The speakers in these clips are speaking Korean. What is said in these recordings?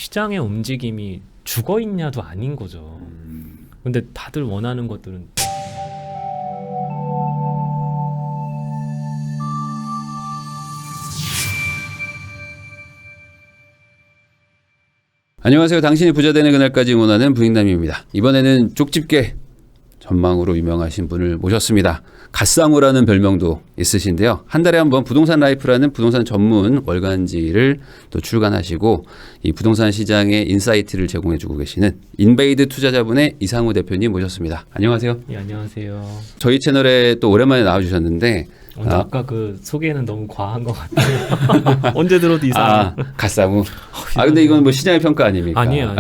시장의 움직임이 죽어 있냐도 아닌 거죠. 근데 다들 원하는 것들은 안녕하세요. 당신이 부자 되는 그날까지 응원하는 부익남입니다. 이번에는 쪽집게 전망으로 유명하신 분을 모셨습니다. 갓상우라는 별명도 있으신데요. 한 달에 한 번 부동산 라이프라는 부동산 전문 월간지를 또 출간하시고 이 부동산 시장의 인사이트를 제공해주고 계시는 인베이드 투자자분의 이상우 대표님 모셨습니다. 안녕하세요. 예, 안녕하세요. 저희 채널에 또 오랜만에 나와주셨는데 아까 그 소개는 너무 과한 것 같아요. 언제 들어도 이상해. 갓상우. 근데 이건 뭐 시장의 평가 아닙니까? 아니에요.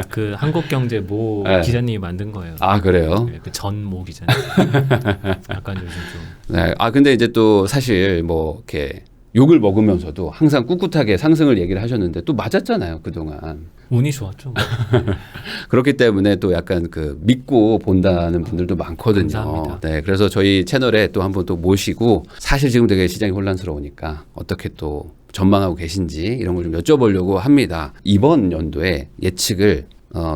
그 한국경제 모 네. 기자님이 만든 거예요. 아, 그래요? 그 전 모 기자님. 약간 요즘 좀. 네. 근데 이제 또 사실 뭐 이렇게 욕을 먹으면서도 항상 꿋꿋하게 상승을 얘기를 하셨는데 또 맞았잖아요, 그동안. 운이 좋았죠. 그렇기 때문에 또 약간 그 믿고 본다는 분들도 많거든요. 감사합니다. 네. 그래서 저희 채널에 또 한번 또 모시고 사실 지금 되게 시장이 혼란스러우니까 어떻게 또 전망하고 계신지 이런 걸 좀 여쭤보려고 합니다. 이번 연도에 예측을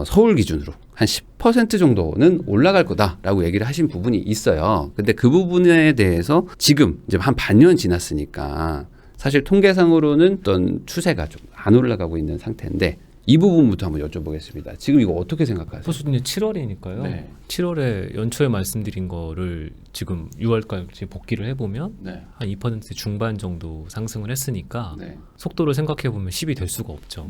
서울 기준으로 한 10% 정도는 올라갈 거다라고 얘기를 하신 부분이 있어요. 근데 그 부분에 대해서 지금 이제 한 반년 지났으니까 사실 통계상으로는 어떤 추세가 좀 안 올라가고 있는 상태인데 이 부분부터 한번 여쭤보겠습니다. 지금 이거 어떻게 생각하세요? 벌써 이제 7월이니까요. 네. 7월에 연초에 말씀드린 거를 지금 6월까지 복기를 해보면 네. 한 2% 중반 정도 상승을 했으니까 네. 속도를 생각해보면 10이 될 수가 없죠.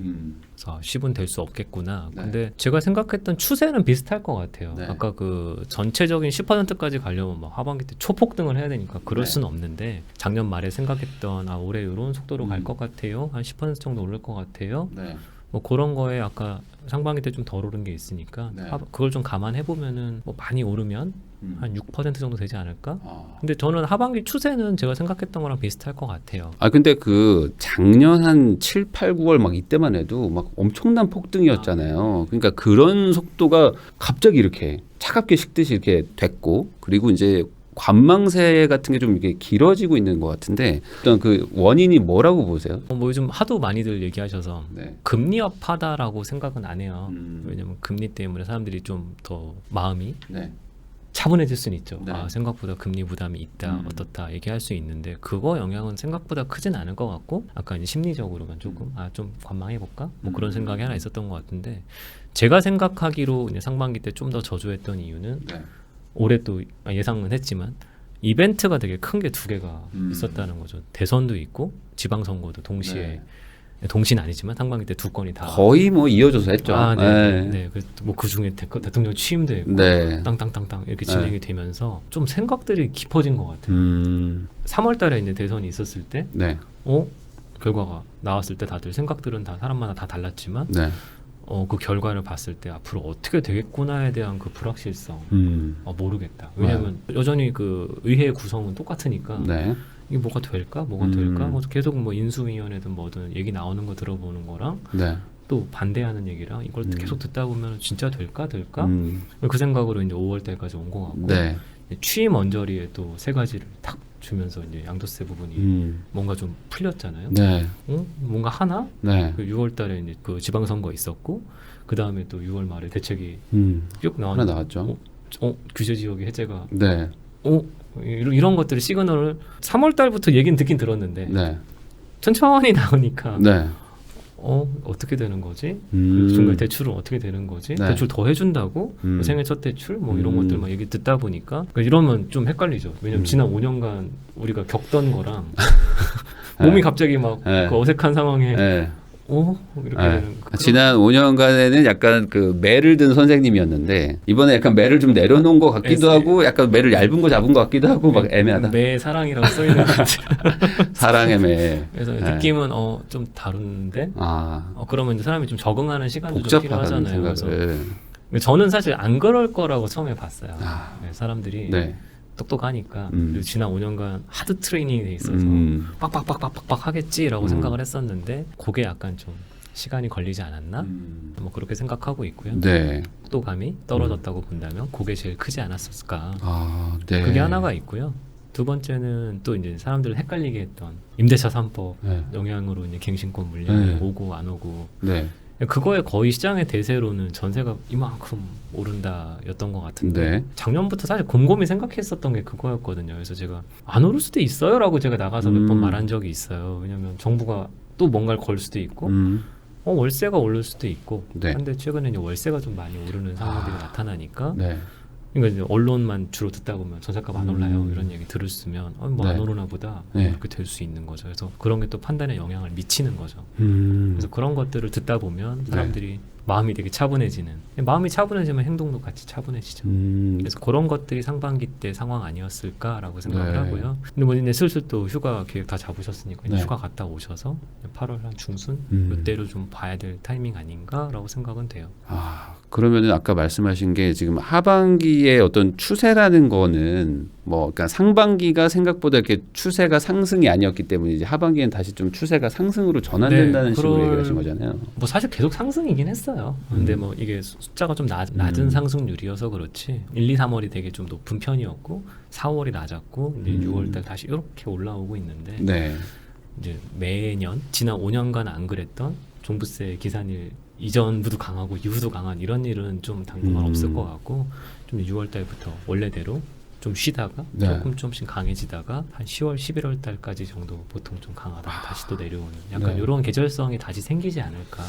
그래서 10은 될 수 없겠구나. 네. 근데 제가 생각했던 추세는 비슷할 것 같아요. 네. 아까 그 전체적인 10%까지 가려면 막 하반기 때 초폭등을 해야 되니까 그럴 네. 수는 없는데 작년 말에 생각했던 올해 이런 속도로 갈 것 같아요. 한 10% 정도 오를 것 같아요. 네. 뭐 그런 거에 아까 상반기 때 좀 덜 오른 게 있으니까 네. 그걸 좀 감안해 보면은 뭐 많이 오르면 한 6% 정도 되지 않을까? 아. 근데 저는 하반기 추세는 제가 생각했던 거랑 비슷할 것 같아요. 근데 그 작년 한 7, 8, 9월 막 이때만 해도 막 엄청난 폭등이었잖아요. 그러니까 그런 속도가 갑자기 이렇게 차갑게 식듯이 이렇게 됐고 그리고 이제 관망세 같은 게 좀 이게 길어지고 있는 것 같은데 일단 그 원인이 뭐라고 보세요? 뭐 요즘 하도 많이들 얘기하셔서 네. 금리 업하다라고 생각은 안 해요. 음. 왜냐면 금리 때문에 사람들이 좀 더 마음이 네. 차분해질 수는 있죠. 네. 생각보다 금리 부담이 있다, 어떻다 얘기할 수 있는데 그거 영향은 생각보다 크진 않을 것 같고 아까 이제 심리적으로만 조금 좀 관망해 볼까? 뭐 그런 생각이 하나 있었던 것 같은데 제가 생각하기로 이제 상반기 때 좀 더 저조했던 이유는 네. 올해 또 예상은 했지만 이벤트가 되게 큰 게 두 개가 있었다는 거죠. 대선도 있고 지방선거도 동시에 동시는 아니지만 상반기 때 두 건이 다 거의 뭐 이어져서 했죠. 네. 네. 뭐그 중에 대통령 취임도 했고 네. 땅땅땅땅 이렇게 진행이 되면서 좀 생각들이 깊어진 것 같아요. 3월달에 이제 대선이 있었을 때, 네. 결과가 나왔을 때 다들 생각들은 다 사람마다 다 달랐지만, 네. 그 결과를 봤을 때 앞으로 어떻게 되겠구나에 대한 그 불확실성, 모르겠다. 왜냐하면 여전히 그 의회 구성은 똑같으니까. 네. 이게 뭐가 될까? 뭐가 될까? 뭐 계속 뭐 인수위원회든 뭐든 얘기 나오는 거 들어보는 거랑 네. 또 반대하는 얘기랑 이걸 계속 듣다 보면 진짜 될까? 음. 그 생각으로 이제 5월 달까지 온 것 같고 네. 취임 언저리에 또 세 가지를 탁 주면서 이제 양도세 부분이 뭔가 좀 풀렸잖아요. 네. 뭔가 하나? 네. 그 6월 달에 이제 그 지방선거 있었고 그 다음에 또 6월 말에 대책이 쭉 하나 나왔는데 나왔죠. 규제 지역의 해제가 네. 이런 것들을 시그널을 3월 달부터 얘기는 듣긴 들었는데 네. 천천히 나오니까 네. 어떻게 되는 거지? 그 중간에 대출은 어떻게 되는 거지? 네. 대출 더 해준다고? 생애 첫 대출? 뭐 이런 것들 막 얘기 듣다 보니까 그러니까 이러면 좀 헷갈리죠. 왜냐면 지난 5년간 우리가 겪던 거랑 몸이 갑자기 막 네. 그 어색한 상황에 네. 이렇게 네. 되는 지난 5년간에는 약간 그 매를 든 선생님이었는데 이번에 약간 매를 좀 내려놓은 것 같기도 하고 약간 매를 얇은 거 잡은 것 같기도 하고 막 애매하다. 매 사랑이라고 써있는 것 같아요. 사랑의 매. 그래서 네. 느낌은 좀 다른데 그러면 이제 사람이 좀 적응하는 시간도 좀 복잡하다는 필요하잖아요. 생각을. 그래서 저는 사실 안 그럴 거라고 처음에 봤어요. 사람들이 네. 똑똑하니까 그리고 지난 5년간 하드 트레이닝이 돼 있어서 빡빡빡빡빡 하겠지라고 생각을 했었는데 그게 약간 좀 시간이 걸리지 않았나? 뭐 그렇게 생각하고 있고요. 네. 속도감이 떨어졌다고 본다면 그게 제일 크지 않았을까? 네. 그게 하나가 있고요. 두 번째는 또 이제 사람들을 헷갈리게 했던 임대차 3법 네. 영향으로 이제 갱신권 물량이 네. 오고 안 오고 네. 그거에 거의 시장의 대세로는 전세가 이만큼 오른다였던 것 같은데 네. 작년부터 사실 곰곰이 생각했었던 게 그거였거든요. 그래서 제가 안 오를 수도 있어요라고 제가 나가서 몇 번 말한 적이 있어요. 왜냐하면 정부가 또 뭔가를 걸 수도 있고 월세가 오를 수도 있고 네. 근데 최근에 이제 월세가 좀 많이 오르는 상황들이 나타나니까 네. 그러니까 이제 언론만 주로 듣다 보면 전세값 안 올라요 이런 얘기 들었으면 뭐 안 네. 오르나 보다 네. 이렇게 될 수 있는 거죠. 그래서 그런 게 또 판단에 영향을 미치는 거죠. 음. 그래서 그런 것들을 듣다 보면 사람들이 마음이 되게 차분해지는 마음이 차분해지면 행동도 같이 차분해지죠. 그래서 그런 것들이 상반기 때 상황 아니었을까라고 생각을 네. 하고요. 근데 뭐 이제 슬슬 또 휴가 계획 다 잡으셨으니까 이제 네. 휴가 갔다 오셔서 8월 한 중순 이때로 좀 봐야 될 타이밍 아닌가라고 생각은 돼요. 아, 그러면은 아까 말씀하신 게 지금 하반기의 어떤 추세라는 거는 뭐 그러니까 상반기가 생각보다 이렇게 추세가 상승이 아니었기 때문에 이제 하반기엔 다시 좀 추세가 상승으로 전환된다는 네, 식으로 그럴- 얘기를 하신 거잖아요. 뭐 사실 계속 상승이긴 했어요. 근데 뭐 이게 숫자가 좀 낮은 상승률이어서 그렇지 1, 2, 3월이 되게 좀 높은 편이었고 4월이 낮았고 이제 6월달 다시 이렇게 올라오고 있는데 네. 이제 매년 지난 5년간 안 그랬던 종부세 기산일 이전부도 강하고 이후도 강한 이런 일은 좀 당분간 없을 것 같고 좀 6월달부터 원래대로 좀 쉬다가 네. 조금씩 강해지다가 한 10월, 11월 달까지 정도 보통 좀 강하다가 다시 또 내려오는 약간 네. 이런 계절성이 다시 생기지 않을까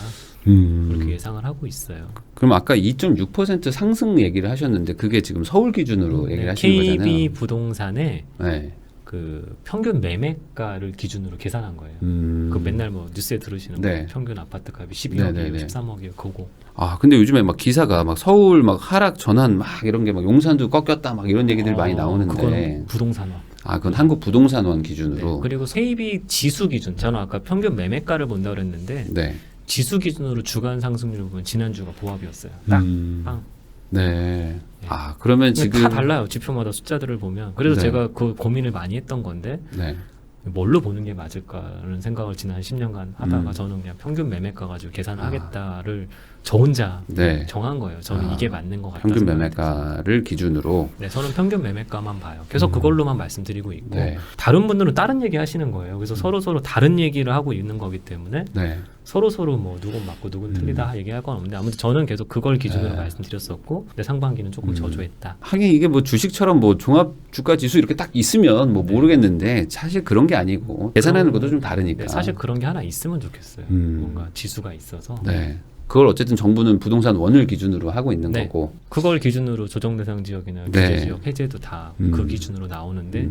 그렇게 예상을 하고 있어요. 그럼 아까 2.6% 상승 얘기를 하셨는데 그게 지금 서울 기준으로 얘기를 하시는 KB 거잖아요. 부동산의 네. 그 평균 매매가를 기준으로 계산한 거예요. 그 맨날 뭐 뉴스에 들으시는 네. 거 평균 아파트 값이 네, 12억이에요, 네, 네. 13억이에요, 그거. 아, 근데 요즘에 막 기사가 막 서울 막 하락 전환 막 이런 게 막 용산도 꺾였다 막 이런 얘기들 많이 나오는데. 그건 부동산원. 아, 그건 한국 부동산원 기준으로. 네. 그리고 KB 지수 기준. 저는 아까 평균 매매가를 본다 그랬는데 네. 지수 기준으로 주간 상승률을 보면 지난주가 보합이었어요. 딱 빵. 네. 아, 그러면 근데 지금 다 달라요. 지표마다 숫자들을 보면. 그래서 네. 제가 그 고민을 많이 했던 건데 네. 뭘로 보는 게 맞을까라는 생각을 지난 10년간 하다가 저는 그냥 평균 매매가 가지고 계산을 하겠다를 저 혼자 네. 정한 거예요. 저는 이게 맞는 것 같다. 평균 생각이 매매가를 기준으로. 네, 저는 평균 매매가만 봐요. 계속 그걸로만 말씀드리고 있고 네. 다른 분들은 다른 얘기 하시는 거예요. 그래서 서로 다른 얘기를 하고 있는 거기 때문에 네. 서로 뭐 누군 맞고 누군 틀리다 얘기할 건 없는데 아무튼 저는 계속 그걸 기준으로 말씀드렸었고 내 상반기는 조금 저조했다. 하긴 이게 뭐 주식처럼 뭐 종합 주가 지수 이렇게 딱 있으면 뭐 모르겠는데 사실 그런 게 아니고 계산하는 것도 좀 다르니까. 네, 사실 그런 게 하나 있으면 좋겠어요. 뭔가 지수가 있어서. 네. 그걸 어쨌든 정부는 부동산 원을 기준으로 하고 있는 네. 거고. 그걸 기준으로 조정 대상 지역이나 네. 규제 지역 해제도 다 그 기준으로 나오는데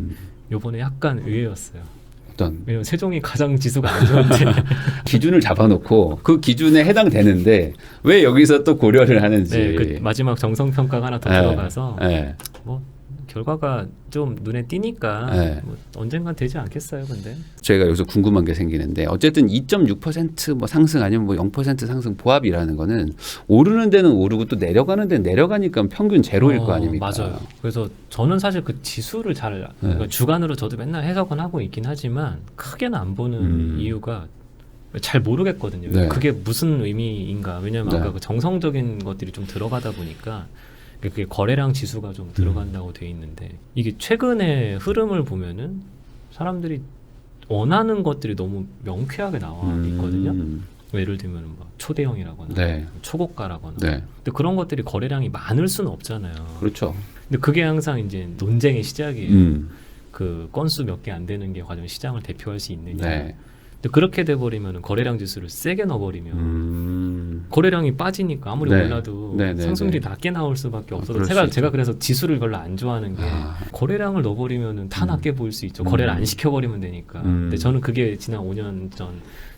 요번에 약간 의외였어요. 어떤 왜냐면 세종이 가장 지수가 안 좋은데 기준을 잡아놓고 그 기준에 해당되는데 왜 여기서 또 고려를 하는지. 네, 그 마지막 정성 평가가 하나 더 네. 들어가서 네. 뭐 결과가 좀 눈에 띄니까 네. 뭐 언젠간 되지 않겠어요, 근데. 제가 여기서 궁금한 게 생기는데 어쨌든 2.6%뭐 상승 아니면 뭐 0% 상승 보합이라는 거는 오르는 데는 오르고 또 내려가는 데는 내려가니까 평균 제로일 거 아닙니까? 맞아요. 그래서 저는 사실 그 지수를 잘 그러니까 주간으로 저도 맨날 해석은 하고 있긴 하지만 크게는 안 보는 이유가 잘 모르겠거든요. 네. 그게 무슨 의미인가? 왜냐하면 네. 아까 그 정성적인 것들이 좀 들어가다 보니까 그게 거래량 지수가 좀 들어간다고 돼 있는데 이게 최근의 흐름을 보면은 사람들이 원하는 것들이 너무 명쾌하게 나와 있거든요. 예를 들면 뭐 초대형이라거나 네. 초고가라거나. 네. 근데 그런 것들이 거래량이 많을 수는 없잖아요. 그렇죠. 근데 그게 항상 이제 논쟁의 시작이에요. 음. 그 건수 몇 개 안 되는 게 과연 시장을 대표할 수 있느냐. 네. 근데 그렇게 돼버리면 거래량 지수를 세게 넣어버리면 거래량이 빠지니까 아무리 네. 올라도 네, 네, 상승률이 네. 낮게 나올 수밖에 없어서 그럴 수 제가 있죠. 그래서 지수를 별로 안 좋아하는 게 거래량을 넣어버리면 다 낮게 보일 수 있죠. 거래를 안 시켜버리면 되니까. 근데 저는 그게 지난 5년 전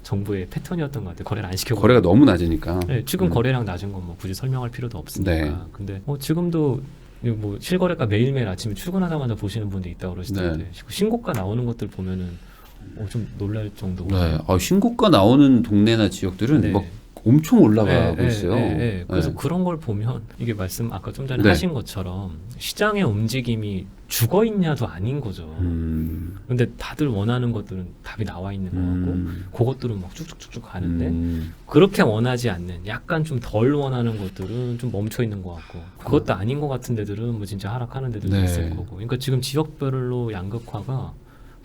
정부의 패턴이었던 것 같아요. 거래를 안 시켜버리면. 거래가 너무 낮으니까. 네, 지금 거래량 낮은 건 뭐 굳이 설명할 필요도 없으니까. 네. 근데 지금도 뭐 실거래가 매일매일 아침에 출근하자마자 보시는 분도 있다고 그러시던데 네. 신고가 나오는 것들 보면은 좀 놀랄 정도고. 네. 신고가 나오는 동네나 지역들은 네. 막 엄청 올라가고 있어요. 그래서 네. 그런 걸 보면 이게 말씀 아까 좀 전에 네. 하신 것처럼 시장의 움직임이 죽어 있냐도 아닌 거죠. 근데 다들 원하는 것들은 답이 나와 있는 거 같고 그것들은 막 쭉쭉쭉쭉 가는데 그렇게 원하지 않는 약간 좀 덜 원하는 것들은 좀 멈춰 있는 것 같고 그것도 아닌 것 같은 데들은 뭐 진짜 하락하는 데들도 네. 있을 거고 그러니까 지금 지역별로 양극화가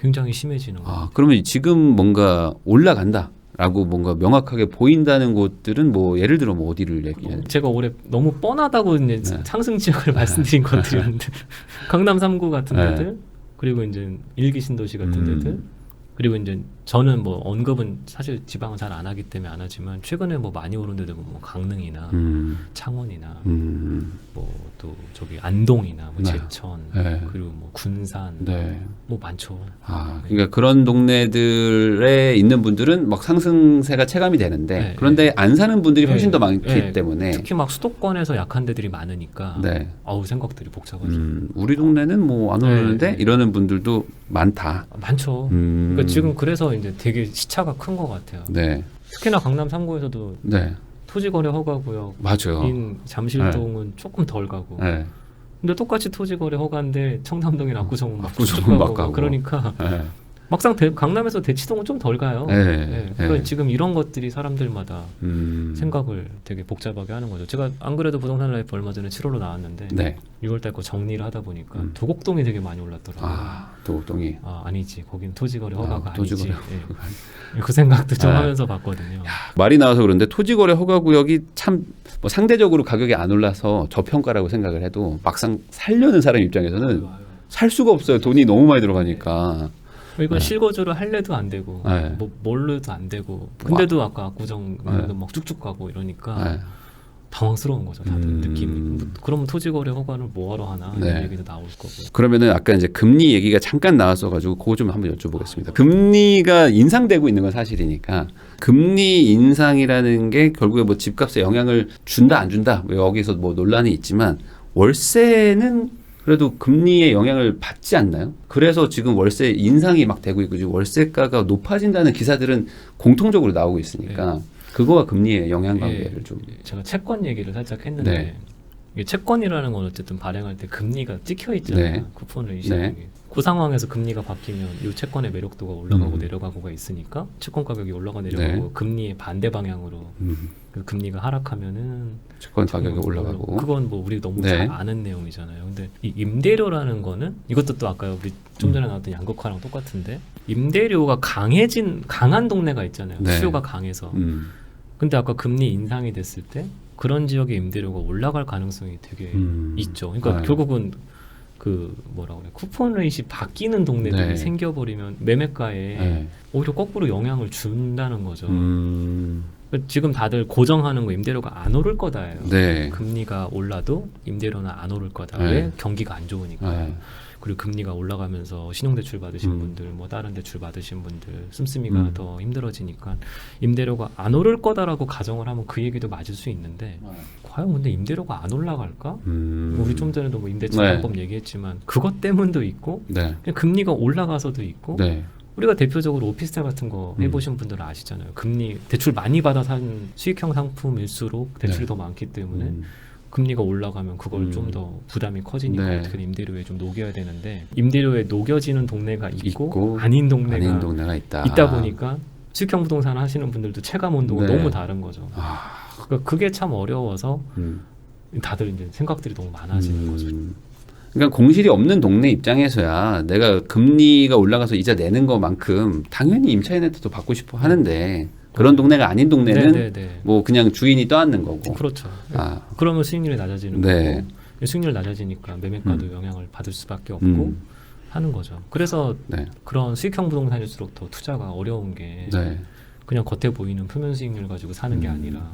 굉장히 심해지는 거예요. 아, 그러면 지금 뭔가 올라간다라고 뭔가 명확하게 보인다는 곳들은 뭐 예를 들어 뭐 어디를 얘기해? 제가 올해 너무 뻔하다고 이제 네. 상승 지역을 말씀드린 것들이었는데 강남 3구 같은 네. 데들 그리고 이제 일기 신도시 같은 데들 그리고 이제 저는 뭐 언급은 사실 지방은 잘 안 하기 때문에 안 하지만 최근에 뭐 많이 오른 데도 뭐 강릉이나 창원이나 뭐 또 저기 안동이나 뭐 네. 제천 네. 그리고 뭐 군산 네. 뭐 많죠. 아, 그러니까 그런 동네들에 있는 분들은 막 상승세가 체감이 되는데 네, 그런데 안 사는 분들이 훨씬 네, 더 많기 네. 때문에 특히 막 수도권에서 약한 데들이 많으니까 네. 아우 생각들이 복잡하죠. 우리 동네는 뭐 안 오르는데 네. 이러는 분들도 많다. 많죠. 그러니까 지금 그래서 이제 되게 시차가 큰 것 같아요. 네. 특히나 강남 3구에서도 네. 토지거래 허가구역인 맞아요. 잠실동은 조금 덜 가고 네. 근데 똑같이 토지거래 허가인데 청담동이나 압구정은 막 압구정은 쭉쭉 막 가고. 그러니까 네. 막상 강남에서 대치동은 좀 덜 가요. 네. 그러니까 네. 지금 이런 것들이 사람들마다 생각을 되게 복잡하게 하는 거죠. 제가 안 그래도 부동산 라이프 얼마 전에 7월로 나왔는데 네. 6월달 거 정리를 하다 보니까 도곡동이 되게 많이 올랐더라고요. 아, 도곡동이. 아니지 거긴 토지거래 허가가 토지거래 아니지. 예. 그 생각도 좀 하면서 봤거든요. 말이 나와서 그런데 토지거래 허가구역이 참 뭐 상대적으로 가격이 안 올라서 저평가라고 생각을 해도 막상 살려는 사람 입장에서는 살 수가 없어요. 돈이 너무 많이 들어가니까. 이건 실거주를 할래도 안 되고 네. 뭐 뭘로도 안 되고 근데도 아까 압구정 막 쭉쭉 가고 이러니까 네. 당황스러운 거죠. 다들 느낌이. 그러면 토지거래 허가를 뭐하러 하나 네. 이런 얘기도 나올 거고. 그러면은 아까 이제 금리 얘기가 잠깐 나왔어가지고 그거 좀 한번 여쭤보겠습니다. 금리가 인상되고 있는 건 사실이니까 금리 인상이라는 게 결국에 뭐 집값에 영향을 준다 안 준다 뭐 여기서 뭐 논란이 있지만 월세는 그래도 금리의 영향을 받지 않나요? 그래서 지금 월세 인상이 막 되고 있고 지금 월세가가 높아진다는 기사들은 공통적으로 나오고 있으니까 그거와 금리의 영향 관계를 좀. 제가 채권 얘기를 살짝 했는데 네. 이게 채권이라는 건 어쨌든 발행할 때 금리가 찍혀 있잖아요. 네. 쿠폰을 이시하는 게. 그 상황에서 금리가 바뀌면 이 채권의 매력도가 올라가고 내려가고가 있으니까 채권 가격이 올라가 내려가고 네. 금리의 반대 방향으로 그 금리가 하락하면은 채권 가격이 올라가고. 그건 뭐 우리 너무 네. 잘 아는 내용이잖아요. 근데 이 임대료라는 거는 이것도 또 아까 우리 좀 전에 나왔던 양극화랑 똑같은데 임대료가 강한 동네가 있잖아요. 네. 수요가 강해서. 근데 아까 금리 인상이 됐을 때 그런 지역의 임대료가 올라갈 가능성이 되게 있죠. 그러니까 네. 결국은 그 뭐라고 그래 쿠폰 레이시 바뀌는 동네들이 네. 생겨버리면 매매가에 네. 오히려 거꾸로 영향을 준다는 거죠. 지금 다들 고정하는 거 임대료가 안 오를 거다예요. 네. 금리가 올라도 임대료는 안 오를 거다. 네. 왜? 경기가 안 좋으니까. 네. 그리고 금리가 올라가면서 신용대출 받으신 분들, 뭐 다른 대출 받으신 분들 씀씀이가 더 힘들어지니까 임대료가 안 오를 거다라고 가정을 하면 그 얘기도 맞을 수 있는데 과연 근데 임대료가 안 올라갈까? 우리 좀 전에도 뭐 임대차 네. 방법 얘기했지만 그것 때문도 있고 네. 그냥 금리가 올라가서도 있고 네. 우리가 대표적으로 오피스텔 같은 거 해보신 분들은 아시잖아요. 금리 대출 많이 받아 산 수익형 상품일수록 대출이 네. 더 많기 때문에 금리가 올라가면 그걸 좀 더 부담이 커지니까 네. 어떻게든 임대료에 좀 녹여야 되는데 임대료에 녹여지는 동네가 있고, 있고 아닌 동네가 있다. 있다 보니까 수익형 부동산 하시는 분들도 체감 온도가 네. 너무 다른 거죠. 그러니까 그게 참 어려워서 다들 이제 생각들이 너무 많아지는 거죠. 그러니까 공실이 없는 동네 입장에서야 내가 금리가 올라가서 이자 내는 것만큼 당연히 임차인한테도 받고 싶어 하는데 그런 동네가 아닌 동네는 네네네. 뭐 그냥 주인이 떠안는 거고. 그렇죠. 아. 그러면 수익률이 낮아지는 네. 거고 수익률이 낮아지니까 매매가도 영향을 받을 수밖에 없고 하는 거죠. 그래서 네. 그런 수익형 부동산일수록 더 투자가 어려운 게 네. 그냥 겉에 보이는 표면 수익률 가지고 사는 게 아니라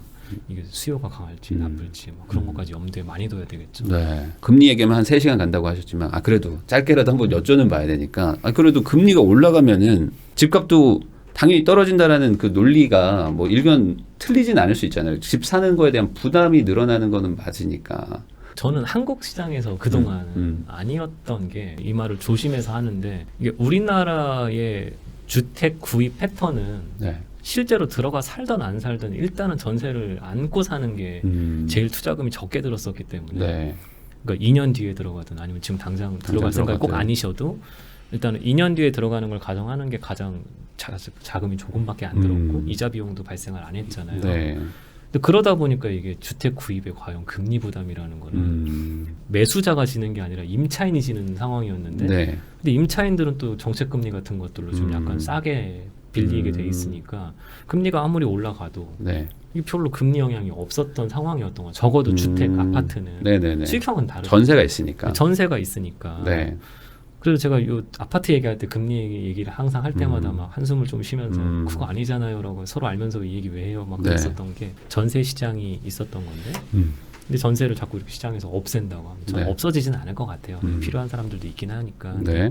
이게 수요가 강할지 나쁠지 뭐 그런 것까지 염두에 많이 둬야 되겠죠. 네. 금리 얘기하면 한 3시간 간다고 하셨지만 그래도 짧게라도 한번 여쭤는 봐야 되니까 그래도 금리가 올라가면은 집값도 당연히 떨어진다라는 그 논리가 뭐 일견 틀리진 않을 수 있잖아요. 집 사는 거에 대한 부담이 늘어나는 거는 맞으니까. 저는 한국 시장에서 그동안 아니었던 게 이 말을 조심해서 하는데 이게 우리나라의 주택 구입 패턴은 네. 실제로 들어가 살던 안 살던 일단은 전세를 안고 사는 게 제일 투자금이 적게 들었었기 때문에 네. 그러니까 2년 뒤에 들어가든 아니면 지금 당장 들어갈 생각이 꼭 아니셔도 일단은 2년 뒤에 들어가는 걸 가정하는 게 가장 자금이 조금밖에 안 들었고 이자 비용도 발생을 안 했잖아요. 네. 근데 그러다 보니까 이게 주택 구입에 과연 금리 부담이라는 거는 매수자가 지는 게 아니라 임차인이 지는 상황이었는데 네. 근데 임차인들은 또 정책 금리 같은 것들로 좀 약간 싸게 빌리게 돼 있으니까 금리가 아무리 올라가도 네. 이게 별로 금리 영향이 없었던 상황이었던 거죠. 적어도 주택 아파트는 네네네. 수익형은 다르죠. 전세가 있으니까. 전세가 있으니까. 네. 그래서 제가 요 아파트 얘기할 때 금리 얘기를 항상 할 때마다 막 한숨을 좀 쉬면서 그거 아니잖아요라고 서로 알면서 이 얘기 왜 해요 막 네. 그랬었던 게 전세 시장이 있었던 건데 근데 전세를 자꾸 이렇게 시장에서 없앤다고 하면 저는 네. 없어지지는 않을 것 같아요. 필요한 사람들도 있긴 하니까. 네.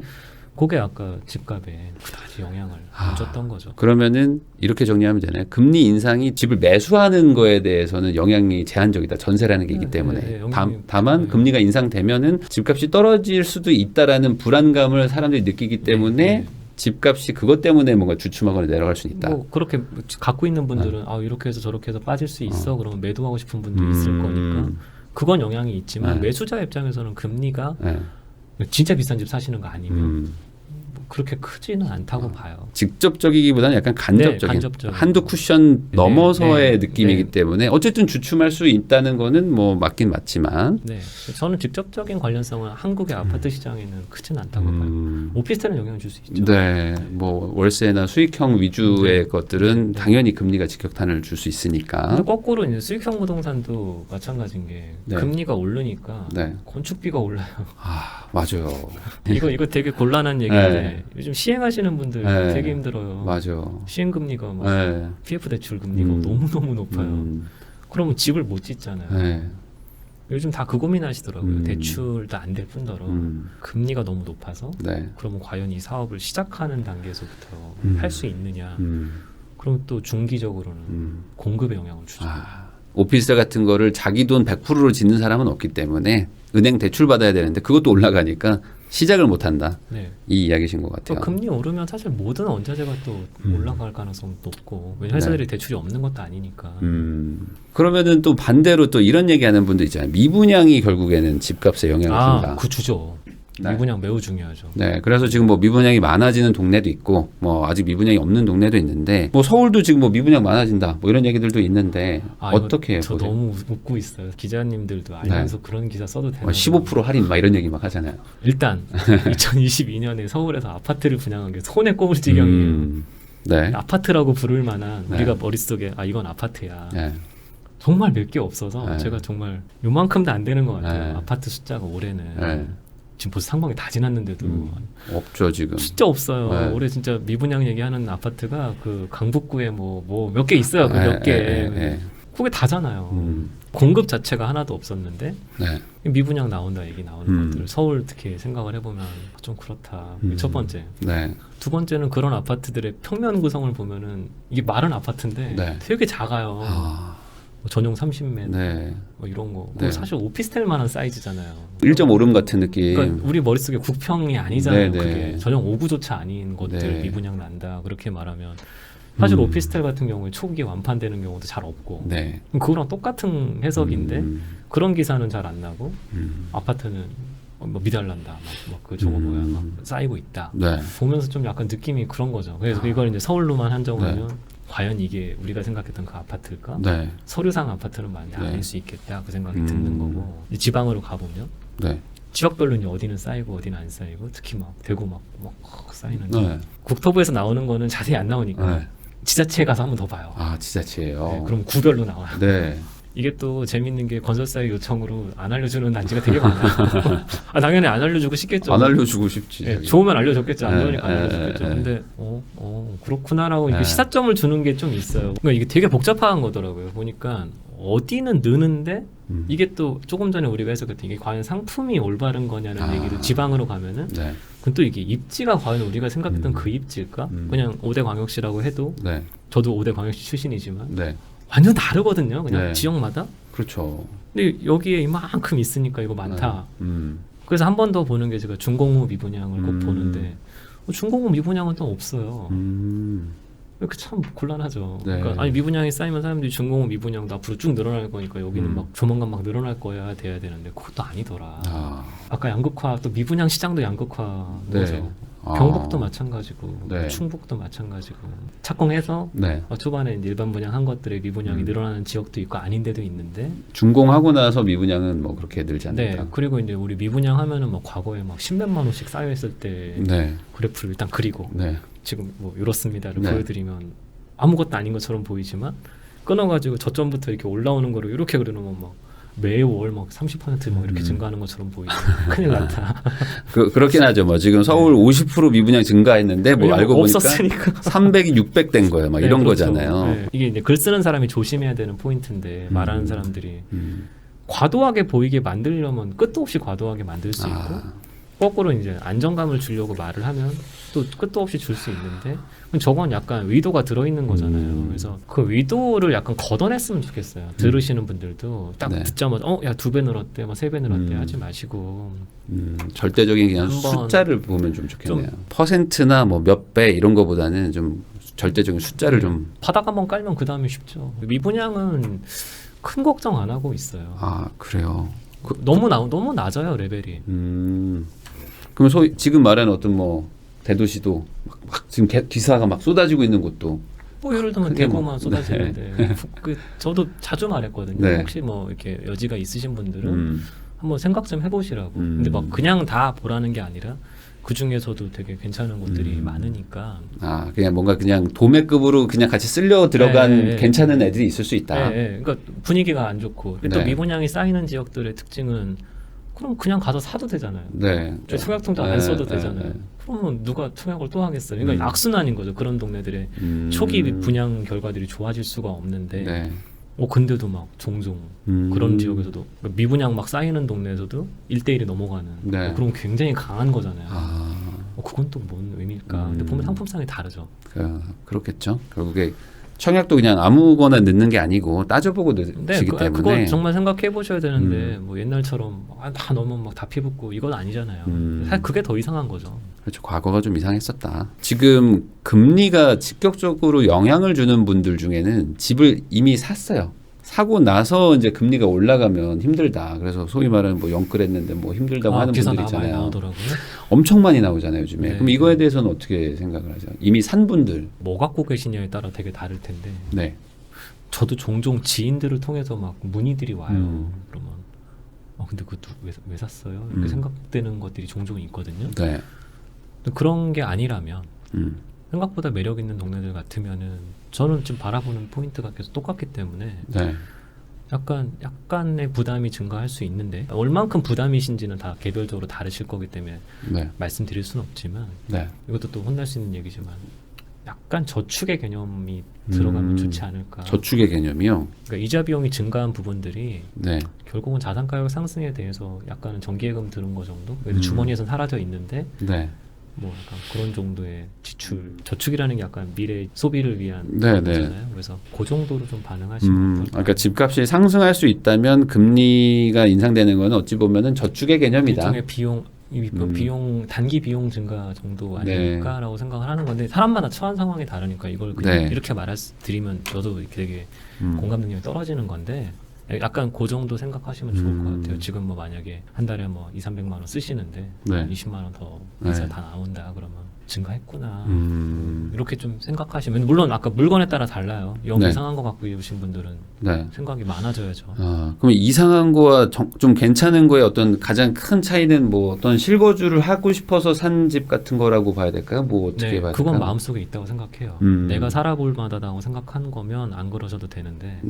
그게 아까 집값에 그다지 영향을 안 줬던 거죠. 그러면은 이렇게 정리하면 되나요? 금리 인상이 집을 매수하는 거에 대해서는 영향이 제한적이다. 전세라는 게 있기 때문에. 다만 금리가 인상되면은 집값이 떨어질 수도 있다라는 불안감을 사람들이 느끼기 때문에 집값이 그것 때문에 뭔가 주춤하거나 내려갈 수 있다. 뭐 그렇게 갖고 있는 분들은 아 이렇게 해서 저렇게 해서 빠질 수 있어. 그러면 매도하고 싶은 분도 있을 거니까 그건 영향이 있지만 매수자 입장에서는 금리가 진짜 비싼 집 사시는 거 아니면 뭐 그렇게 크지는 않다고 봐요. 직접적이기보다는 약간 간접적인 간접적인 한두 쿠션 넘어서의 네. 느낌이기 때문에 어쨌든 주춤할 수 있다는 거는 뭐 맞긴 맞지만 네, 저는 직접적인 관련성은 한국의 아파트 시장에는 크진 않다고 봐요. 오피스텔은 영향을 줄 수 있죠. 네, 뭐 월세나 수익형 위주의 것들은 당연히 금리가 직격탄을 줄 수 있으니까. 근데 거꾸로 이제 수익형 부동산도 마찬가지인 게 네. 금리가 오르니까 네. 건축비가 올라요. 아, 맞아요. 이거 되게 곤란한 얘기인데 네. 요즘 시행하시는 분들 네. 되게 힘들어요. 맞아. 시행 금리가 막 네. PF 대출 금리가 너무 높아요. 그러면 집을 못 짓잖아요. 네. 요즘 다 그 고민하시더라고요. 대출도 대출도 안 될 뿐더러 금리가 너무 높아서 네. 그러면 과연 이 사업을 시작하는 단계에서부터 할 수 있느냐. 그럼 또 중기적으로는 공급에 영향을 주죠. 오피스텔 같은 거를 자기 돈 100%로 짓는 사람은 없기 때문에 은행 대출 받아야 되는데 그것도 올라가니까 시작을 못 한다. 네. 이 이야기신 것 같아요. 또 금리 오르면 사실 모든 원자재가 또 올라갈 가능성이 높고 왜냐면 회사들이 대출이 없는 것도 아니니까. 그러면은 또 반대로 또 이런 얘기하는 분도 있잖아요. 미분양이 결국에는 집값에 영향을 준다. 그 주죠. 네. 미분양 매우 중요하죠. 네, 그래서 지금 뭐 미분양이 많아지는 동네도 있고, 뭐 아직 미분양이 없는 동네도 있는데, 뭐 서울도 지금 뭐 미분양 많아진다, 뭐 이런 얘기들도 있는데 어떻게 저 보세요? 너무 웃고 있어요. 기자님들도 알면서 그런 기사 써도 되나? 15% 할인 막 이런 얘기 막 하잖아요. 일단 2022년에 서울에서 아파트를 분양한 게 손에 꼽을 지경이에요. 네. 아파트라고 부를 만한 네. 우리가 머릿속에 이건 아파트야. 네. 정말 몇 개 없어서 네. 제가 정말 요만큼도 안 되는 것 같아요. 네. 아파트 숫자가 올해는 네. 지금 벌써 상반기 다 지났는데도 없죠 지금. 진짜 없어요. 네. 올해 진짜 미분양 얘기하는 아파트가 그 강북구에 뭐 몇 개 있어요. 그 몇 개. 네. 그게 다잖아요. 공급 자체가 하나도 없었는데 네. 미분양 나온다 얘기 나오는 것들을 서울 특히 생각을 해보면 좀 그렇다. 첫 번째. 네. 두 번째는 그런 아파트들의 평면 구성을 보면은 이게 마른 아파트인데 네. 되게 작아요. 뭐 전용 30m 네. 뭐 이런 거. 네. 사실 오피스텔만한 사이즈잖아요. 1.5룸 같은 느낌. 그러니까 우리 머릿속에 국평이 아니잖아요. 네, 네. 그게 전용 5구조차 아닌 것들 네. 미분양 난다. 그렇게 말하면 사실 오피스텔 같은 경우에 초기에 완판되는 경우도 잘 없고 네. 그럼 그거랑 똑같은 해석인데 그런 기사는 잘 안 나고 아파트는 뭐 미달난다. 막 그 저거 뭐야 막 쌓이고 있다. 네. 보면서 좀 약간 느낌이 그런 거죠. 그래서 이걸 이제 서울로만 한정하면 과연 이게 우리가 생각했던 그 아파트일까? 네. 서류상 아파트는 많이 네. 아닐 수 있겠다. 그 생각이 드는 거고 이제 지방으로 가보면 네. 지역별로 이제 어디는 쌓이고 어디는 안 쌓이고 특히 막 대구 막 쌓이는데 네. 국토부에서 나오는 거는 자세히 안 나오니까 네. 지자체에 가서 한번 더 봐요. 아, 지자체예요. 네, 그럼 구별로 나와요. 네. 이게 또 재밌는 게 건설사의 요청으로 안 알려주는 단지가 되게 많아요. 당연히 안 알려주고 싶겠죠. 안 알려주고 싶지. 네, 좋으면 알려줬겠죠. 안 네, 좋으니까 안 알려줬겠죠. 네, 근데 그렇구나라고 이렇게 네. 시사점을 주는 게 좀 있어요. 그러니까 이게 되게 복잡한 거더라고요. 보니까 어디는 느는데 이게 또 조금 전에 우리가 해석했던 이게 과연 상품이 올바른 거냐는 얘기를 지방으로 가면은 네. 그건 또 이게 입지가 과연 우리가 생각했던 그 입지일까? 그냥 5대 광역시라고 해도 네. 저도 5대 광역시 출신이지만 네. 완전 다르거든요. 그냥 네. 지역마다. 그렇죠. 근데 여기에 이만큼 있으니까 이거 많다. 그래서 한 번 더 보는 게 제가 준공후 미분양을 꼭 보는데 준공후 미분양은 또 없어요. 이렇게 참 곤란하죠. 네. 그러니까 아니 미분양이 쌓이면 사람들이 준공은 미분양도 앞으로 쭉 늘어날 거니까 여기는 막 조만간 막 늘어날 거야 돼야 되는데 그것도 아니더라. 아까 양극화 또 미분양 시장도 양극화 거죠. 경북도 마찬가지고 네. 충북도 마찬가지고 착공해서 네. 초반에 일반 분양한 것들의 미분양이 늘어나는 지역도 있고 아닌 데도 있는데 준공하고 나서 미분양은 뭐 그렇게 늘지 않는다. 네. 그리고 이제 우리 미분양 하면은 뭐 과거에 막 10몇만 원씩 쌓여 있을 때 네. 그래프를 일단 그리고 네. 지금 뭐 이렇습니다를 네. 보여드리면 아무것도 아닌 것처럼 보이지만 끊어가지고 저점부터 이렇게 올라오는 거를 이렇게 그려놓으면 막 매월 막 30%막 이렇게 증가하는 것처럼 보이죠. 큰일 났다. 그렇긴 하죠. 뭐 지금 서울 50% 미분양 증가했는데 뭐 알고 보니까 없었으니까 300이 600 된 거예요. 막 네, 이런 그렇죠. 거잖아요. 네. 이게 이제 글 쓰는 사람이 조심해야 되는 포인트인데 말하는 사람들이 과도하게 보이게 만들려면 끝도 없이 과도하게 만들 수 있고 거꾸로 이제 안정감을 주려고 말을 하면 또 끝도 없이 줄 수 있는데 저건 약간 의도가 들어있는 거잖아요. 그래서 그 의도를 약간 걷어냈으면 좋겠어요. 들으시는 분들도 딱 네. 듣자마자 야 2배 늘었대, 막 3배 늘었대 하지 마시고 절대적인 그냥 한번 숫자를 보면 좀 좋겠네요. 퍼센트나 뭐 몇 배 이런 거보다는 좀 절대적인 숫자를 좀. 바닥 한번 깔면 그 다음에 쉽죠. 미분양은 큰 걱정 안 하고 있어요. 그래요. 너무 낮아요 레벨이. 그럼 지금 말하는 어떤 뭐 대도시도 막 지금 기사가 막 쏟아지고 있는 곳도 뭐 예를 들면 크게 대구만 뭐, 쏟아지는데 저도 자주 말했거든요. 네. 혹시 뭐 이렇게 여지가 있으신 분들은 한번 생각 좀 해보시라고. 근데 막 그냥 다 보라는 게 아니라 그 중에서도 되게 괜찮은 곳들이 많으니까. 그냥 뭔가 그냥 도매급으로 그냥 같이 쓸려 들어간 괜찮은 애들이 있을 수 있다. 그러니까 분위기가 안 좋고 또 네. 미분양이 쌓이는 지역들의 특징은 그럼 그냥 가서 사도 되잖아요. 네. 청약통장 안 써도 되잖아요. 그러면 누가 청약을 또 하겠어요. 그러니까 악순환인 거죠. 그런 동네들의 초기 분양 결과들이 좋아질 수가 없는데 네. 근데도 막 종종 그런 지역에서도 미분양 막 쌓이는 동네에서도 1대1이 넘어가는 네. 그런 굉장히 강한 거잖아요. 그건 또 뭔 의미일까? 근데 보면 상품성이 다르죠. 그렇겠죠. 결국에 청약도 그냥 아무거나 넣는 게 아니고 따져보고 넣으시기 때문에. 그거 정말 생각해 보셔야 되는데 뭐 옛날처럼 다 넣으면 막 다 피붙고 이건 아니잖아요. 사실 그게 더 이상한 거죠. 그렇죠. 과거가 좀 이상했었다. 지금 금리가 직접적으로 영향을 주는 분들 중에는 집을 이미 샀어요. 사고 나서 이제 금리가 올라가면 힘들다. 그래서 소위 말하는 뭐 영끌했는데 뭐 힘들다고 하는 기사 분들 많이 있잖아요. 나오더라고요. 엄청 많이 나오잖아요, 요즘에. 네. 그럼 이거에 대해서는 어떻게 생각을 하죠? 이미 산 분들. 뭐 갖고 계시냐에 따라 되게 다를 텐데. 네. 저도 종종 지인들을 통해서 막 문의들이 와요. 그러면 근데 그거 왜 샀어요? 이렇게 생각되는 것들이 종종 있거든요. 네. 근데 그런 게 아니라면 생각보다 매력 있는 동네들 같으면은 저는 지금 바라보는 포인트가 계속 똑같기 때문에 네. 약간의 부담이 증가할 수 있는데 얼만큼 부담이신지는 다 개별적으로 다르실 거기 때문에 네. 말씀드릴 수는 없지만 네. 이것도 또 혼날 수 있는 얘기지만 약간 저축의 개념이 들어가면 좋지 않을까. 저축의 개념이요? 그러니까 이자 비용이 증가한 부분들이 네. 결국은 자산 가격 상승에 대해서 약간은 정기예금 드는 거 정도? 주머니에선 사라져 있는데 네. 뭐 약간 그런 정도의 지출, 저축이라는 게 약간 미래 소비를 위한 네, 거잖아요. 그래서 그 정도로 좀 반응하시면 어떨까? 그러니까 집값이 상승할 수 있다면 금리가 인상되는 건 어찌 보면은 저축의 개념이다. 일종의 비용 단기 비용 증가 정도 아닐까라고 생각을 하는 건데 사람마다 처한 상황이 다르니까 이걸 그냥 이렇게 말씀드리면 저도 이렇게 되게 공감 능력이 떨어지는 건데 약간 그 정도 생각하시면 좋을 것 같아요. 지금 뭐 만약에 한 달에 뭐 2,300만 원 쓰시는데 20만 원 더 이자 다 나온다 그러면 증가했구나. 이렇게 좀 생각하시면 물론 아까 물건에 따라 달라요. 영 이상한 거 갖고 입으신 분들은 생각이 많아져야죠. 그럼 이상한 거와 좀 괜찮은 거의 어떤 가장 큰 차이는 뭐 어떤 실거주를 하고 싶어서 산 집 같은 거라고 봐야 될까요? 뭐 어떻게 봐야 될까요? 그건 마음속에 있다고 생각해요. 내가 살아볼 만하다고 생각한 거면 안 그러셔도 되는데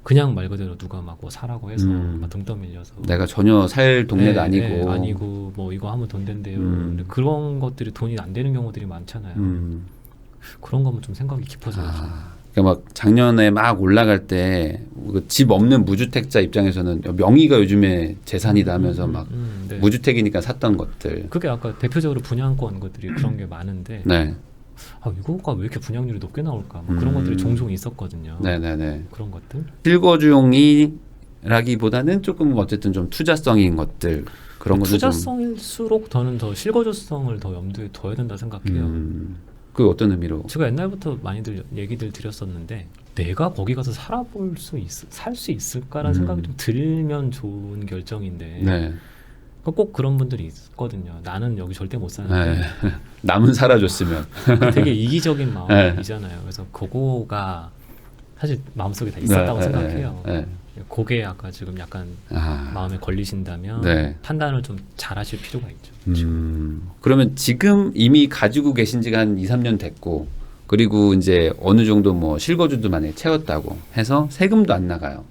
그냥 말 그대로 누가 막 뭐 사라고 해서 막 등 떠밀려서 내가 전혀 살 동네가 아니고 아니고 뭐 이거 하면 돈 된대요. 근데 그런 것들이 돈이 안 되는 경우들이 많잖아요. 그런 거면 좀 생각이 깊어져야죠. 그러니까 막 작년에 막 올라갈 때 집 없는 무주택자 입장에서는 명의가 요즘에 재산이다 하면서 막 무주택이니까 샀던 것들. 그게 아까 대표적으로 분양권 것들이 그런 게 많은데 이거가 왜 이렇게 분양률이 높게 나올까? 그런 것들이 종종 있었거든요. 네네네. 그런 것들. 실거주용이라기보다는 조금 어쨌든 좀 투자성인 것들 그런 것들 투자성일수록 저는 더 실거주성을 더 염두에 둬야 된다 생각해요. 그 어떤 의미로? 제가 옛날부터 많이들 얘기들 드렸었는데 내가 거기 가서 살아볼 살 수 있을까라는 생각이 좀 들면 좋은 결정인데 네. 꼭 그런 분들이 있거든요. 나는 여기 절대 못 사는데 네. 남은 살아줬으면. 되게 이기적인 네. 마음이잖아요. 그래서 그거가 사실 마음속에 다 있었다고 생각해요. 네. 그게 아까 지금 약간 마음에 걸리신다면 네. 판단을 좀 잘하실 필요가 있죠. 그러면 지금 이미 가지고 계신 지가 한 2, 3년 됐고 그리고 이제 어느 정도 뭐 실거주도 만약에 채웠다고 해서 세금도 안 나가요.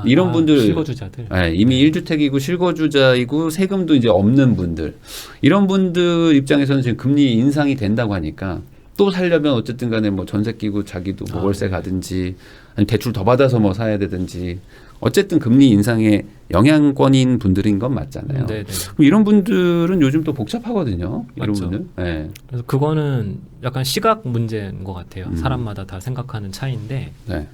이런 분들 실거주자들 네, 이미 1주택이고 실거주자이고 세금도 이제 없는 분들 이런 분들 입장에서는 지금 금리 인상이 된다고 하니까 또 살려면 어쨌든 간에 뭐 전세 끼고 자기도 뭐 월세 가든지 아니면 대출 더 받아서 뭐 사야 되든지 어쨌든 금리 인상의 영향권인 분들인 건 맞잖아요. 네네. 그럼 이런 분들은 요즘 또 복잡하거든요. 이런 맞죠. 분들. 네. 그래서 그거는 약간 시각 문제인 것 같아요. 사람마다 다 생각하는 차이인데 네.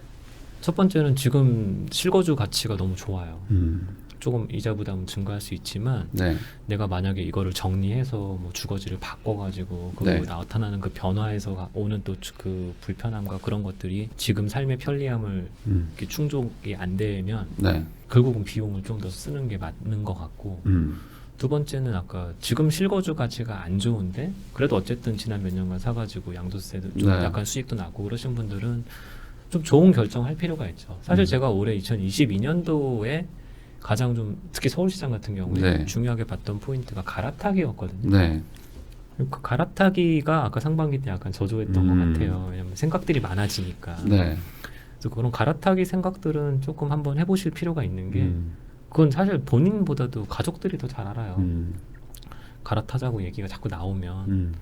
첫 번째는 지금 실거주 가치가 너무 좋아요. 음. 조금 이자 부담은 증가할 수 있지만 네. 내가 만약에 이거를 정리해서 뭐 주거지를 바꿔가지고 그 네. 나타나는 그 변화에서 오는 또 그 불편함과 그런 것들이 지금 삶의 편리함을 이렇게 충족이 안 되면 네. 결국은 비용을 좀 더 쓰는 게 맞는 것 같고 두 번째는 아까 지금 실거주 가치가 안 좋은데 그래도 어쨌든 지난 몇 년간 사가지고 양도세도 좀 네. 약간 수익도 나고 그러신 분들은 좀 좋은 결정할 필요가 있죠. 사실 제가 올해 2022년도에 가장 좀 특히 서울시장 같은 경우에 네. 중요하게 봤던 포인트가 갈아타기였거든요. 네. 그 갈아타기가 아까 상반기 때 약간 저조했던 것 같아요. 왜냐면 생각들이 많아지니까. 네. 그래서 그런 갈아타기 생각들은 조금 한번 해보실 필요가 있는 게 그건 사실 본인보다도 가족들이 더 잘 알아요. 갈아타자고 얘기가 자꾸 나오면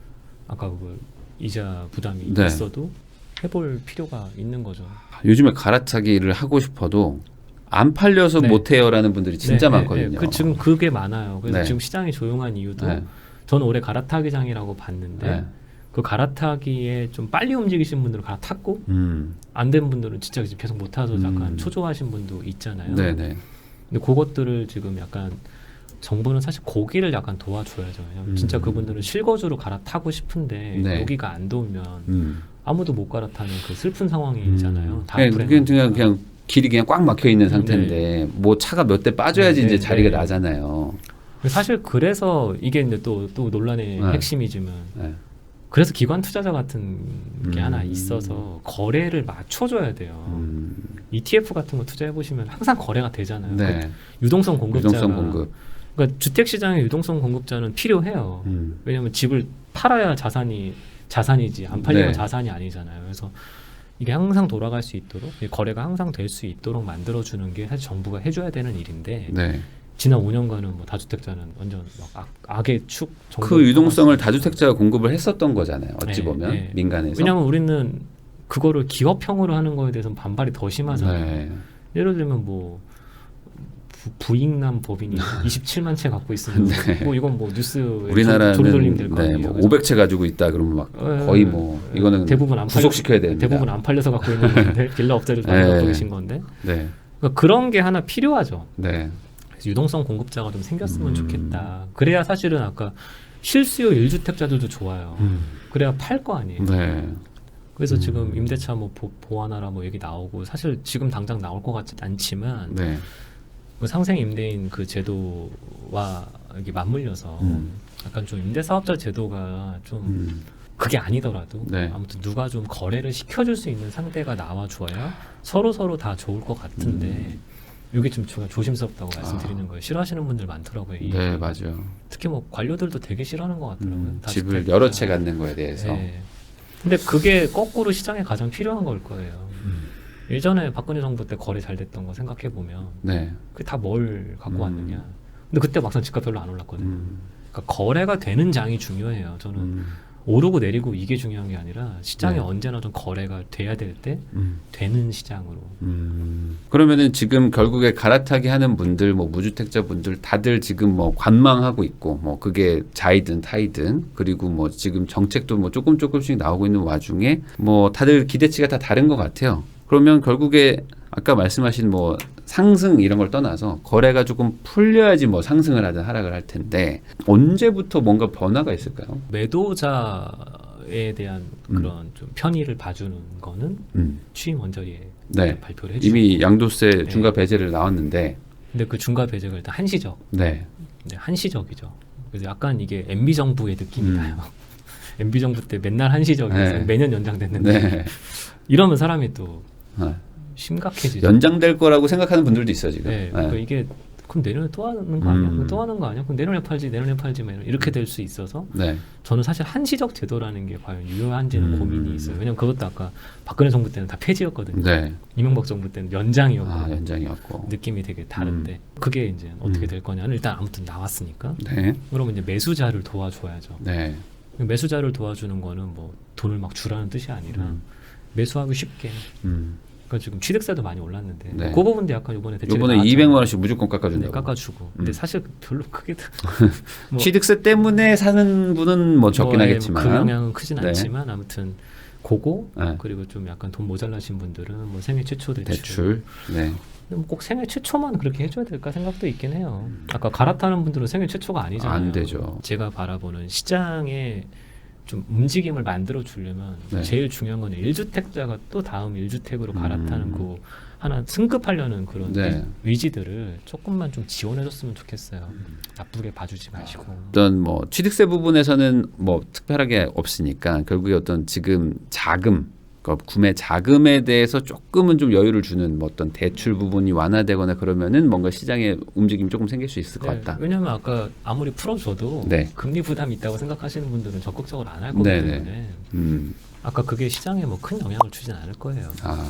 아까 그 이자 부담이 네. 있어도 해볼 필요가 있는 거죠. 요즘에 갈아타기를 하고 싶어도 안 팔려서 네. 못해요라는 분들이 진짜 많거든요. 지금 그게 많아요. 그래서 네. 지금 시장이 조용한 이유도 네. 저는 올해 갈아타기장이라고 봤는데 네. 그 갈아타기에 좀 빨리 움직이신 분들은 갈아탔고 안 된 분들은 진짜 계속 못 타서 약간 초조하신 분도 있잖아요. 네네. 근데 그것들을 지금 약간 정부는 사실 거기를 약간 도와줘야죠. 왜냐면 진짜 그분들은 실거주로 갈아타고 싶은데 네. 여기가 안 도우면 아무도 못 갈아타는 그 슬픈 상황이잖아요. 다 그냥 길이 그냥 꽉 막혀 있는 상태인데 뭐 차가 몇 대 빠져야지 이제 자리가 나잖아요. 사실 그래서 이게 이제 또 논란의 핵심이지만 네. 그래서 기관 투자자 같은 게 하나 있어서 거래를 맞춰줘야 돼요. ETF 같은 거 투자해 보시면 항상 거래가 되잖아요. 네. 그러니까 유동성 공급자가 유동성 공급. 그러니까 주택 시장의 유동성 공급자는 필요해요. 왜냐하면 집을 팔아야 자산이지 안 팔리면 네. 자산이 아니잖아요. 그래서 이게 항상 돌아갈 수 있도록 거래가 항상 될 수 있도록 만들어주는 게 사실 정부가 해줘야 되는 일인데 네. 지난 5년간은 뭐 다주택자는 완전 막 악의 축 그 유동성을 다주택자가 공급을 했었던 거잖아요. 어찌 네, 보면 네. 민간에서. 왜냐하면 우리는 그거를 기업형으로 하는 거에 대해서는 반발이 더 심하잖아요. 네. 예를 들면 뭐 부익남 법인이 27만 채 갖고 있으면 네. 뭐 이건 뭐 뉴스에 우리나라는 조리돌림 될 거 아니에요. 뭐 그래서 500채 가지고 있다 그러면 막 거의 뭐 이거는 대부분 안 구속시켜야 됩니다. 대부분 안 팔려서 갖고 있는 건데 빌라 업자들 다 갖고 계신 건데 네. 그러니까 그런 게 하나 필요하죠. 네. 그래서 유동성 공급자가 좀 생겼으면 좋겠다. 그래야 사실은 아까 실수요 1주택자들도 좋아요. 그래야 팔 거 아니에요. 네. 그래서 지금 임대차 뭐 보완하라 뭐 얘기 나오고 사실 지금 당장 나올 것 같지 않지만 네. 그 상생 임대인 그 제도와 이게 맞물려서 약간 좀 임대사업자 제도가 좀 그게 아니더라도 네. 아무튼 누가 좀 거래를 시켜줄 수 있는 상대가 나와줘야 서로 다 좋을 것 같은데 이게 좀 제가 조심스럽다고 말씀드리는 거예요. 싫어하시는 분들 많더라고요. 네, 맞아요. 특히 뭐 관료들도 되게 싫어하는 것 같더라고요. 집을 여러 채 갖는 거에 대해서. 네. 근데 그게 거꾸로 시장에 가장 필요한 걸 거예요. 예전에 박근혜 정부 때 거래 잘 됐던 거 생각해 보면 네. 그게 다 뭘 갖고 왔느냐. 근데 그때 막상 집값 별로 안 올랐거든요. 그러니까 거래가 되는 장이 중요해요. 저는 오르고 내리고 이게 중요한 게 아니라 시장이 네. 언제나 좀 거래가 돼야 될 때 되는 시장으로. 그러면은 지금 결국에 갈아타기 하는 분들, 뭐 무주택자 분들 다들 지금 뭐 관망하고 있고, 뭐 그게 자이든 타이든, 그리고 뭐 지금 정책도 뭐 조금씩 나오고 있는 와중에 뭐 다들 기대치가 다 다른 것 같아요. 그러면 결국에 아까 말씀하신 뭐 상승 이런 걸 떠나서 거래가 조금 풀려야지 뭐 상승을 하든 하락을 할 텐데 언제부터 뭔가 변화가 있을까요? 매도자의 그에 대한 그런 좀 편의를 봐주는 거는 취임 원저리에 네. 발표를 해주고 이미 양도세 중과 배제를 나왔는데 근데 그 중과 배제가 일단 한시적. 네. 네, 한시적이죠. 그래서 약간 이게 MB 정부의 느낌이 나요. 음. MB 정부 때 맨날 한시적이어서 네. 매년 연장됐는데 네. 이러면 사람이 또 네. 심각해지죠. 연장될 거라고 생각하는 분들도 있어요 지금. 네, 네. 그러니까 이게 그럼 내년에 또 하는 거 아니야? 음. 또 하는 거 아니야? 그럼 내년에 팔지 막 이렇게 될 수 있어서 네. 저는 사실 한시적 제도라는 게 과연 유효한지는 고민이 있어요. 왜냐면 그것도 아까 박근혜 정부 때는 다 폐지였거든요. 네. 이명박 정부 때는 연장이었고 아 연장이었고. 느낌이 되게 다른데 그게 이제 어떻게 될 거냐는 일단 아무튼 나왔으니까 네. 그러면 이제 매수자를 도와줘야죠. 네. 매수자를 도와주는 거는 뭐 돈을 막 주라는 뜻이 아니라 매수하기 쉽게. 그러니까 지금 취득세도 많이 올랐는데 네. 그 부분도 약간 이번에 대책이 이번에 나왔잖아요. 200만 원씩 무조건 깎아준다고. 네, 깎아주고. 근데 사실 별로 크게 뭐 취득세 때문에 사는 분은 뭐 적긴 뭐, 하겠지만. 그 영향은 크진 네. 않지만 아무튼 그거 네. 그리고 좀 약간 돈 모자라신 분들은 뭐 생애 최초 대출. 대출. 네. 근데 뭐꼭 생애 최초만 그렇게 해줘야 될까 생각도 있긴 해요. 아까 갈아타는 분들은 생애 최초가 아니잖아요. 안 되죠. 제가 바라보는 시장에 좀 움직임을 만들어 주려면 네. 제일 중요한 건 1주택자가 또 다음 1주택으로 갈아타는 그 하나 승급하려는 그런 네. 의지들을 조금만 좀 지원해 줬으면 좋겠어요. 나쁘게 봐주지 마시고. 어떤 뭐 취득세 부분에서는 뭐 특별하게 없으니까 결국에 어떤 지금 자금, 그러니까 구매 자금에 대해서 조금은 좀 여유를 주는 뭐 어떤 대출 부분이 완화되거나 그러면은 뭔가 시장에 움직임이 조금 생길 수 있을 것 같다. 왜냐하면 아까 아무리 풀어줘도 네. 금리 부담이 있다고 생각하시는 분들은 적극적으로 안 할 거기 네네. 때문에 음. 아까 그게 시장에 뭐 큰 영향을 주진 않을 거예요. 아.